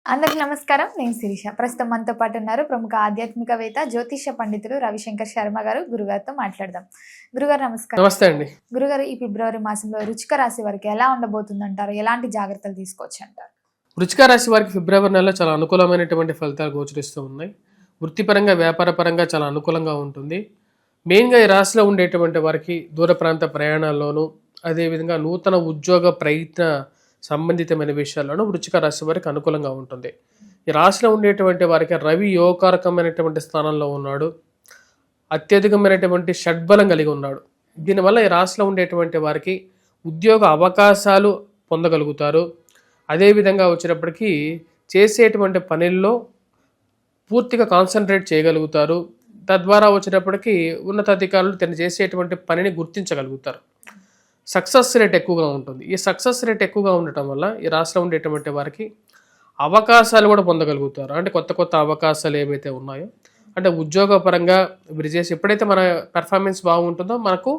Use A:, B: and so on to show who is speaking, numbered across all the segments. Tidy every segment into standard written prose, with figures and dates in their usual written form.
A: అందరికి నమస్కారం. నేను శిరీష. ప్రస్తుతం మనతో పాటు ఉన్నారు ప్రముఖ ఆధ్యాత్మికవేత్త, జ్యోతిష్య పండితులు రవిశంకర్ శర్మ గారు. గురుగారితో మాట్లాడదాం. గురుగారు నమస్కారం.
B: నమస్తే అండి.
A: గురుగారు, ఈ ఫిబ్రవరి మాసంలో వృశ్చిక రాశి వారికి ఎలా ఉండబోతుందంటారు? ఎలాంటి జాగ్రత్తలు తీసుకోవచ్చు అంటారు?
B: వృశ్చిక రాశి వారికి ఫిబ్రవరి నెలలో చాలా అనుకూలమైనటువంటి ఫలితాలు గోచరిస్తూ ఉన్నాయి. వృత్తిపరంగా, వ్యాపారపరంగా చాలా అనుకూలంగా ఉంటుంది. మెయిన్గా ఈ రాశిలో ఉండేటువంటి వారికి దూర ప్రాంత ప్రయాణాల్లోనూ, అదేవిధంగా నూతన ఉద్యోగ ప్రయత్న సంబంధితమైన విషయాల్లోనూ వృశ్చిక రాశి వారికి అనుకూలంగా ఉంటుంది. ఈ రాశిలో ఉండేటువంటి వారికి రవి యోగకారకమైనటువంటి స్థానంలో ఉన్నాడు. అత్యధికమైనటువంటి షడ్బలం కలిగి ఉన్నాడు. దీనివల్ల ఈ రాశిలో ఉండేటువంటి వారికి ఉద్యోగ అవకాశాలు పొందగలుగుతారు. అదేవిధంగా వచ్చేటప్పటికీ చేసేటువంటి పనుల్లో పూర్తిగా కాన్సన్ట్రేట్ చేయగలుగుతారు. తద్వారా వచ్చేటప్పటికి ఉన్నతాధికారులు తను చేసేటువంటి పనిని గుర్తించగలుగుతారు. సక్సెస్ రేట్ ఎక్కువగా ఉంటుంది. ఈ సక్సెస్ రేట్ ఎక్కువగా ఉండటం వల్ల ఈ రాశిలో ఉండేటువంటి వారికి అవకాశాలు కూడా పొందగలుగుతారు. అంటే కొత్త కొత్త అవకాశాలు ఏవైతే ఉన్నాయో, అంటే ఉద్యోగపరంగా వీరు చేసి ఎప్పుడైతే మన పెర్ఫార్మెన్స్ బాగుంటుందో మనకు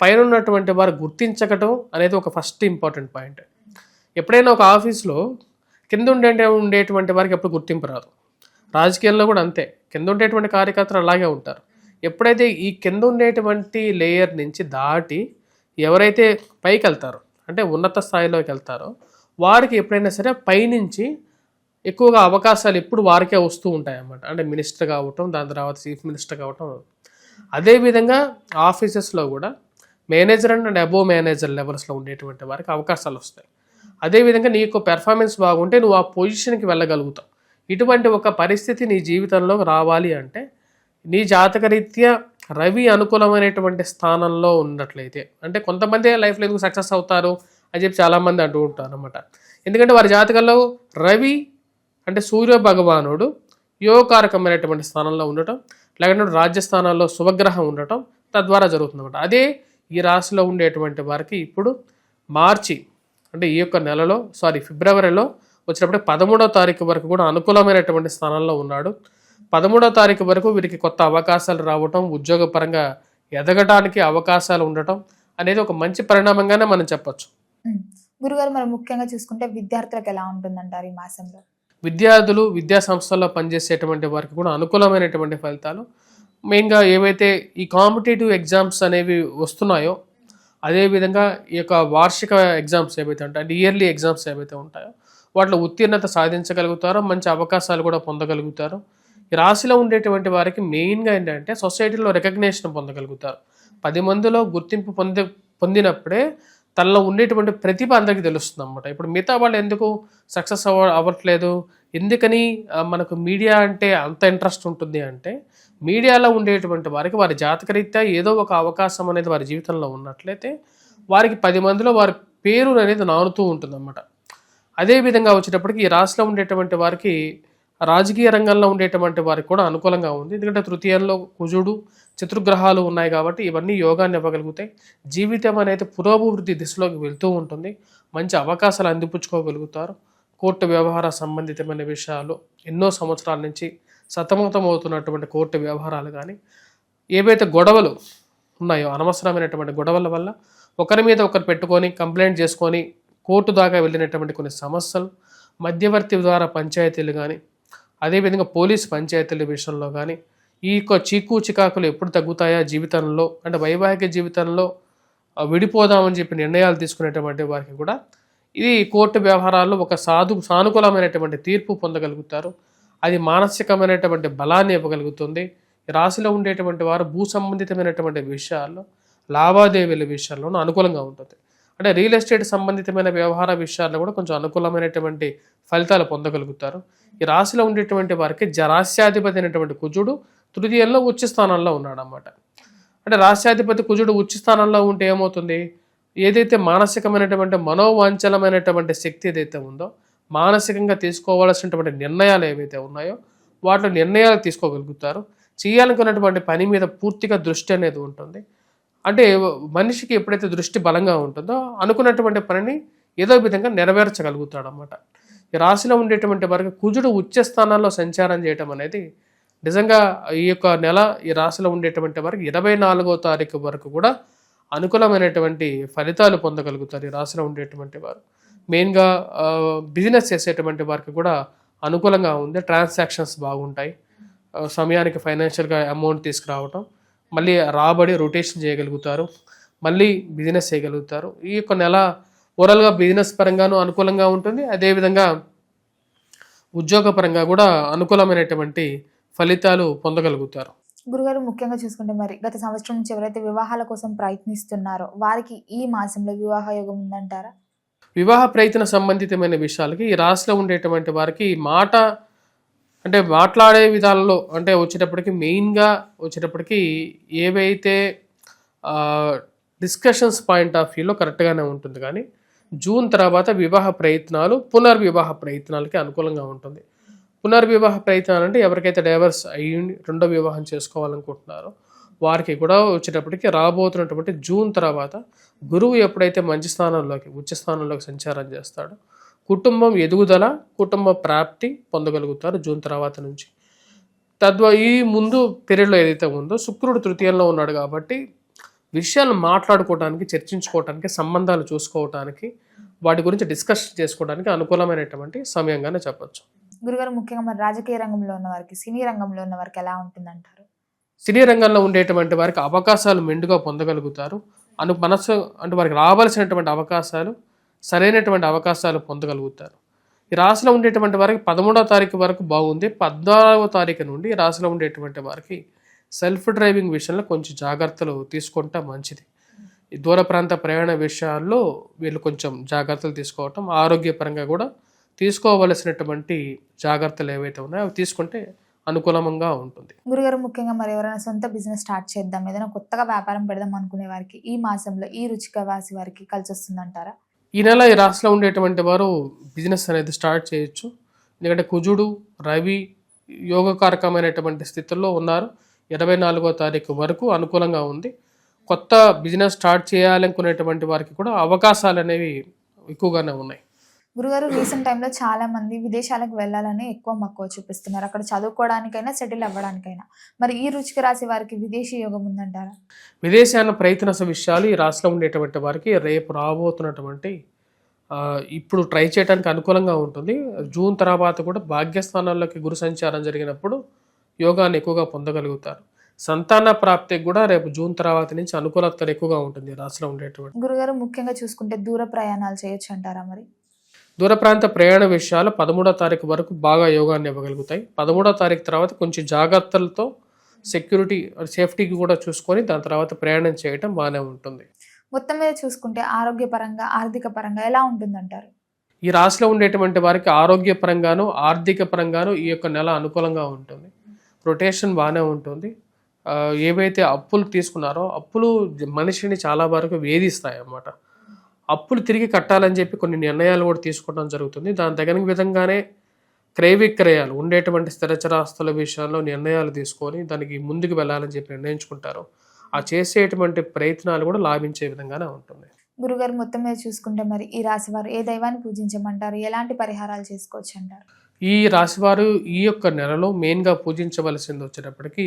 B: పైన ఉన్నటువంటి వారు గుర్తించకటం అనేది ఒక ఫస్ట్ ఇంపార్టెంట్ పాయింట్. ఎప్పుడైనా ఒక ఆఫీస్లో కింద ఉండేటువంటి వారికి ఎప్పుడు గుర్తింపు రాదు. రాజకీయాల్లో కూడా అంతే. కింద ఉండేటువంటి కార్యకర్తలు అలాగే ఉంటారు. ఎప్పుడైతే ఈ కింద ఉండేటువంటి లేయర్ నుంచి దాటి ఎవరైతే పైకి వెళ్తారో, అంటే ఉన్నత స్థాయిలోకి వెళ్తారో, వారికి ఎప్పుడైనా సరే పైనుంచి ఎక్కువగా అవకాశాలు ఎప్పుడు వారికే వస్తూ ఉంటాయి అన్నమాట. అంటే మినిస్టర్ కావటం, దాని తర్వాత చీఫ్ మినిస్టర్ కావటం. అదేవిధంగా ఆఫీసెస్లో కూడా మేనేజర్ అండ్ అబోవ్ మేనేజర్ లెవెల్స్లో ఉండేటువంటి వారికి అవకాశాలు వస్తాయి. అదేవిధంగా నీకు పెర్ఫార్మెన్స్ బాగుంటే నువ్వు ఆ పొజిషన్కి వెళ్ళగలుగుతావు. ఇటువంటి ఒక పరిస్థితి నీ జీవితంలో రావాలి అంటే నీ జాతకరీత్యా రవి అనుకూలమైనటువంటి స్థానంలో ఉన్నట్లయితే, అంటే కొంతమంది లైఫ్లో ఎందుకు సక్సెస్ అవుతారు అని చెప్పి చాలామంది అంటూ ఉంటారు అనమాట. ఎందుకంటే వారి జాతకంలో రవి అంటే సూర్య భగవానుడు యోగకారకమైనటువంటి స్థానంలో ఉండటం, లేకపోతే రాజ్యస్థానాల్లో శుభగ్రహం ఉండటం తద్వారా జరుగుతుందన్నమాట. అదే ఈ రాశిలో ఉండేటువంటి వారికి ఇప్పుడు మార్చి అంటే ఈ యొక్క నెలలో ఫిబ్రవరిలో వచ్చినప్పుడు 13వ తారీఖు వరకు కూడా అనుకూలమైనటువంటి స్థానంలో ఉన్నాడు. 13వ తారీఖు వరకు వీరికి కొత్త అవకాశాలు రావటం, ఉద్యోగపరంగా ఎదగడానికి అవకాశాలు ఉండటం అనేది ఒక మంచి పరిణామంగానే మనం చెప్పొచ్చు.
A: గురుగారు, మరి ముఖ్యంగా చూసుకుంటే విద్యార్థులకు ఎలా ఉంటుందంటారు ఈ మాసంలో?
B: విద్యార్థులు, విద్యా సంస్థల్లో పనిచేసేటువంటి వారికి కూడా అనుకూలమైనటువంటి ఫలితాలు. మెయిన్గా ఏవైతే ఈ కాంపిటేటివ్ ఎగ్జామ్స్ అనేవి వస్తున్నాయో, అదేవిధంగా ఈ యొక్క వార్షిక ఎగ్జామ్స్ ఏవైతే ఉంటాయో, అంటే ఇయర్లీ ఎగ్జామ్స్ ఏవైతే ఉంటాయో వాటిలో ఉత్తీర్ణత సాధించగలుగుతారో, మంచి అవకాశాలు కూడా పొందగలుగుతారు. ఈ రాశిలో ఉండేటువంటి వారికి మెయిన్గా ఏంటంటే సొసైటీలో రికగ్నేషన్ పొందగలుగుతారు. 10 మందిలో గుర్తింపు పొందినప్పుడే తనలో ఉండేటువంటి ప్రతిభ అందరికీ తెలుస్తుంది అన్నమాట. ఇప్పుడు మిగతా వాళ్ళు ఎందుకు సక్సెస్ అవ్వట్లేదు, ఎందుకని మనకు మీడియా అంటే అంత ఇంట్రెస్ట్ ఉంటుంది అంటే, మీడియాలో ఉండేటువంటి వారికి వారి జాతకరీత్యా ఏదో ఒక అవకాశం అనేది వారి జీవితంలో ఉన్నట్లయితే వారికి 10 మందిలో వారి పేరు అనేది నానుతూ ఉంటుందన్నమాట. అదేవిధంగా వచ్చేటప్పటికి ఈ రాశిలో ఉండేటువంటి వారికి రాజకీయ రంగంలో ఉండేటువంటి వారికి కూడా అనుకూలంగా ఉంది. ఎందుకంటే తృతీయంలో కుజుడు, చతుర్గ్రహాలు ఉన్నాయి కాబట్టి ఇవన్నీ యోగాన్ని ఇవ్వగలుగుతాయి. జీవితం అనేది పురోభివృద్ధి దిశలోకి వెళ్తూ ఉంటుంది. మంచి అవకాశాలు అందిపుచ్చుకోగలుగుతారు. కోర్టు వ్యవహార సంబంధితమైన విషయాలు ఎన్నో సంవత్సరాల నుంచి సతమతం అవుతున్నటువంటి కోర్టు వ్యవహారాలు కానీ, ఏవైతే గొడవలు ఉన్నాయో అనవసరమైనటువంటి గొడవల వల్ల ఒకరి మీద ఒకరు పెట్టుకొని కంప్లైంట్ చేసుకొని కోర్టు దాకా వెళ్ళినటువంటి కొన్ని సమస్యలు, మధ్యవర్తి ద్వారా పంచాయతీలు కానీ, అదేవిధంగా పోలీసు పంచాయతీల విషయంలో కానీ, ఈ యొక్క చీకు చికాకులు ఎప్పుడు తగ్గుతాయా జీవితంలో, అంటే వైవాహిక జీవితంలో విడిపోదామని చెప్పి నిర్ణయాలు తీసుకునేటువంటి వారికి కూడా ఇది కోర్టు వ్యవహారాల్లో ఒక సానుకూలమైనటువంటి తీర్పు పొందగలుగుతారు. అది మానసికమైనటువంటి బలాన్ని ఇవ్వగలుగుతుంది. రాశిలో ఉండేటువంటి వారు భూ సంబంధితమైనటువంటి విషయాల్లో, లావాదేవీల విషయాల్లోనూ అనుకూలంగా ఉంటుంది. అంటే రియల్ ఎస్టేట్ సంబంధితమైన వ్యవహార విషయాల్లో కూడా కొంచెం అనుకూలమైనటువంటి ఫలితాలు పొందగలుగుతారు. ఈ రాశిలో ఉండేటువంటి వారికి రాశ్యాధిపతి అయినటువంటి కుజుడు తృతీయంలో ఉచ్చ స్థానంలో ఉన్నాడు అన్నమాట. అంటే రాశ్యాధిపతి కుజుడు ఉచ్చ స్థానంలో ఉంటే ఏమవుతుంది, ఏదైతే మానసికమైనటువంటి మనోవాంఛలమైనటువంటి శక్తి ఏదైతే ఉందో, మానసికంగా తీసుకోవాల్సినటువంటి నిర్ణయాలు ఏవైతే ఉన్నాయో వాటిలో నిర్ణయాలు తీసుకోగలుగుతారు. చేయాలనుకున్నటువంటి పని మీద పూర్తిగా దృష్టి అనేది ఉంటుంది. అంటే మనిషికి ఎప్పుడైతే దృష్టి బలంగా ఉంటుందో అనుకున్నటువంటి పనిని ఏదో విధంగా నెరవేర్చగలుగుతాడు అన్నమాట. ఈ రాశిలో ఉండేటువంటి వారికి కుజుడు ఉచ్చ స్థానాల్లో సంచారం చేయటం అనేది నిజంగా ఈ యొక్క నెల ఈ రాశిలో ఉండేటువంటి వారికి 24వ తారీఖు వరకు కూడా అనుకూలమైనటువంటి ఫలితాలు పొందగలుగుతారు ఈ రాశిలో ఉండేటువంటి వారు. మెయిన్గా బిజినెస్ చేసేటువంటి వారికి కూడా అనుకూలంగా ఉంది. ట్రాన్సాక్షన్స్ బాగుంటాయి. సమయానికి ఫైనాన్షియల్గా అమౌంట్ తీసుకురావటం, మళ్ళీ రాబడి రొటేషన్ చేయగలుగుతారు, మళ్ళీ బిజినెస్ చేయగలుగుతారు. ఈ యొక్క నెల ఓవరాల్గా బిజినెస్ పరంగాను అనుకూలంగా ఉంటుంది. అదేవిధంగా ఉద్యోగపరంగా కూడా అనుకూలమైనటువంటి ఫలితాలు పొందగలుగుతారు.
A: గురుగారు ముఖ్యంగా చూసుకుంటే మరి గత సంవత్సరం నుంచి ఎవరైతే వివాహాల కోసం ప్రయత్నిస్తున్నారో వారికి ఈ మాసంలో వివాహ యోగం ఉందంటారా?
B: వివాహ ప్రయత్న సంబంధితమైన విషయాలకి ఈ రాశిలో ఉండేటువంటి వారికి మాట అంటే మాట్లాడే విధానంలో అంటే వచ్చేటప్పటికి మెయిన్గా వచ్చేటప్పటికి ఏవైతే డిస్కషన్స్ పాయింట్ ఆఫ్ వ్యూలో కరెక్ట్గానే ఉంటుంది. కానీ జూన్ తర్వాత వివాహ ప్రయత్నాలు పునర్వివాహ ప్రయత్నాలకి అనుకూలంగా ఉంటుంది. పునర్వివాహ ప్రయత్నాలు అంటే ఎవరికైతే డైవర్స్ అయ్యి రెండో వివాహం చేసుకోవాలనుకుంటున్నారో వారికి కూడా వచ్చేటప్పటికి రాబోతున్నటువంటి జూన్ తర్వాత గురువు ఎప్పుడైతే మంచి స్థానంలోకి ఉచ్చ స్థానంలోకి సంచారం చేస్తాడో కుటుంబం ఎదుగుదల, కుటుంబ ప్రాప్తి పొందగలుగుతారు జూన్ తర్వాత నుంచి. ఈ ముందు పీరియడ్లో ఏదైతే ఉందో శుక్రుడు తృతీయంలో ఉన్నాడు కాబట్టి విషయాలు మాట్లాడుకోవడానికి, చర్చించుకోవడానికి, సంబంధాలు చూసుకోవడానికి, వాటి గురించి డిస్కస్ చేసుకోవడానికి అనుకూలమైనటువంటి సమయంగానే చెప్పచ్చు.
A: గురుగారు ముఖ్యంగా మరి రాజకీయ రంగంలో ఉన్న వారికి, సినీ రంగంలో ఉన్న వారికి ఎలా ఉంటుందంటారు?
B: సినీ రంగంలో ఉండేటువంటి వారికి అవకాశాలు మెండుగా పొందగలుగుతారు. మనసు అంటే వారికి రావాల్సినటువంటి అవకాశాలు, సరైనటువంటి అవకాశాలు పొందగలుగుతారు. ఈ రాశిలో ఉండేటువంటి వారికి 13వ తారీఖు వరకు బాగుంది. 14వ తారీఖు నుండి ఈ రాశిలో ఉండేటువంటి వారికి సెల్ఫ్ డ్రైవింగ్ విషయంలో కొంచెం జాగ్రత్తలు తీసుకుంటే మంచిది. ఈ దూర ప్రాంత ప్రయాణ విషయాల్లో వీళ్ళు కొంచెం జాగ్రత్తలు తీసుకోవటం, ఆరోగ్యపరంగా కూడా తీసుకోవలసినటువంటి జాగ్రత్తలు ఏవైతే ఉన్నాయో అవి తీసుకుంటే అనుకూలంగా ఉంటుంది.
A: గురుగారు ముఖ్యంగా మరి ఎవరైనా సొంత బిజినెస్ స్టార్ట్ చేద్దాం, ఏదైనా కొత్తగా వ్యాపారం పెడదాం అనుకునే వారికి ఈ మాసంలో ఈ వృశ్చిక రాశి వారికి కలిసి వస్తుందంటారా?
B: ఈ నెల ఈ రాశిలో ఉండేటువంటి వారు బిజినెస్ అనేది స్టార్ట్ చేయొచ్చు. ఎందుకంటే కుజుడు, రవి యోగకారకమైనటువంటి స్థితుల్లో ఉన్నారు. 24వ తారీఖు వరకు అనుకూలంగా ఉంది. కొత్త బిజినెస్ స్టార్ట్ చేయాలనుకునేటువంటి వారికి కూడా అవకాశాలు అనేవి ఎక్కువగానే ఉన్నాయి.
A: గురుగారు రీసెంట్ టైంలో చాలా మంది విదేశాలకు వెళ్ళాలని ఎక్కువ మక్కువ చూపిస్తున్నారు, అక్కడ చదువుకోవడానికైనా సెటిల్ అవ్వడానికైనా. మరి ఈ వృశ్చిక రాశి వారికి విదేశీ యోగం ఉందంటారా?
B: విదేశాన ప్రయత్న విషయాలు ఈ రాశిలో ఉండేటువంటి వారికి రేపు రాబోతున్నటువంటి ఇప్పుడు ట్రై చేయడానికి అనుకూలంగా ఉంటుంది. జూన్ తర్వాత కూడా భాగ్యస్థానాల్లోకి గురు సంచారం జరిగినప్పుడు యోగాన్ని ఎక్కువగా పొందగలుగుతారు. సంతాన ప్రాప్తికి కూడా రేపు జూన్ తర్వాత నుంచి అనుకూలత ఎక్కువగా ఉంటుంది రాశిలో ఉండేటువంటి.
A: గురుగారు ముఖ్యంగా చూసుకుంటే దూర ప్రయాణాలు చేయొచ్చు అంటారా? మరి
B: దూర ప్రాంత ప్రయాణ విషయాలు 13వ తారీఖు వరకు బాగా యోగాన్ని ఇవ్వగలుగుతాయి. 13వ తారీఖు తర్వాత కొంచెం జాగ్రత్తలతో సేఫ్టీకి కూడా చూసుకొని దాని తర్వాత ప్రయాణం చేయటం బాగానే ఉంటుంది.
A: మొత్తం మీద చూసుకుంటే ఆరోగ్యపరంగా, ఆర్థిక పరంగా ఎలా ఉంటుందంటారు?
B: ఈ రాశిలో ఉండేటువంటి వారికి ఆరోగ్యపరంగాను, ఆర్థిక పరంగాను ఈ యొక్క నెల అనుకూలంగా ఉంటుంది. రొటేషన్ బాగానే ఉంటుంది. ఏవైతే అప్పులు తీసుకున్నారో అప్పులు మనిషిని చాలా వరకు వేధిస్తాయి అన్నమాట. అప్పులు తిరిగి కట్టాలని చెప్పి కొన్ని నిర్ణయాలు కూడా తీసుకోవడం జరుగుతుంది. దాని తగిన విధంగానే క్రయ విక్రయాలు ఉండేటువంటి స్థిరచరాస్తుల విషయంలో నిర్ణయాలు తీసుకొని దానికి ముందుకు వెళ్ళాలని చెప్పి నిర్ణయించుకుంటారు. ఆ చేసేటువంటి ప్రయత్నాలు కూడా లాభించే విధంగానే ఉంటుంది.
A: గురుగారు మొత్తం మీద చూసుకుంటే మరి ఈ రాశి వారు ఏ దైవాన్ని పూజించమంటారు, ఎలాంటి పరిహారాలు చేసుకోవచ్చు అంటారు?
B: ఈ రాశివారు ఈ యొక్క నెలలో మెయిన్గా పూజించవలసింది వచ్చేటప్పటికి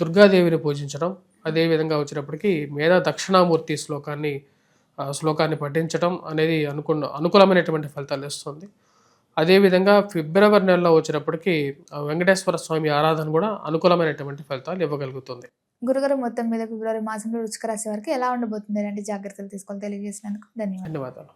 B: దుర్గాదేవిని పూజించడం, అదేవిధంగా వచ్చేటప్పటికి మేధా దక్షిణామూర్తి శ్లోకాన్ని పఠించడం అనేది అనుకూలమైనటువంటి ఫలితాలు ఇస్తుంది. అదేవిధంగా ఫిబ్రవరి నెలలో వచ్చేటప్పటికి వెంకటేశ్వర స్వామి ఆరాధన కూడా అనుకూలమైనటువంటి ఫలితాలు ఇవ్వగలుగుతుంది.
A: గురుగారు మొత్తం మీద ఫిబ్రవరి మాసంలో వృశ్చిక రాశి వారికి ఎలా ఉండబోతుంది, ఎలాంటి జాగ్రత్తలు తీసుకోవాలి తెలియజేసినందుకు ధన్యవాదాలు.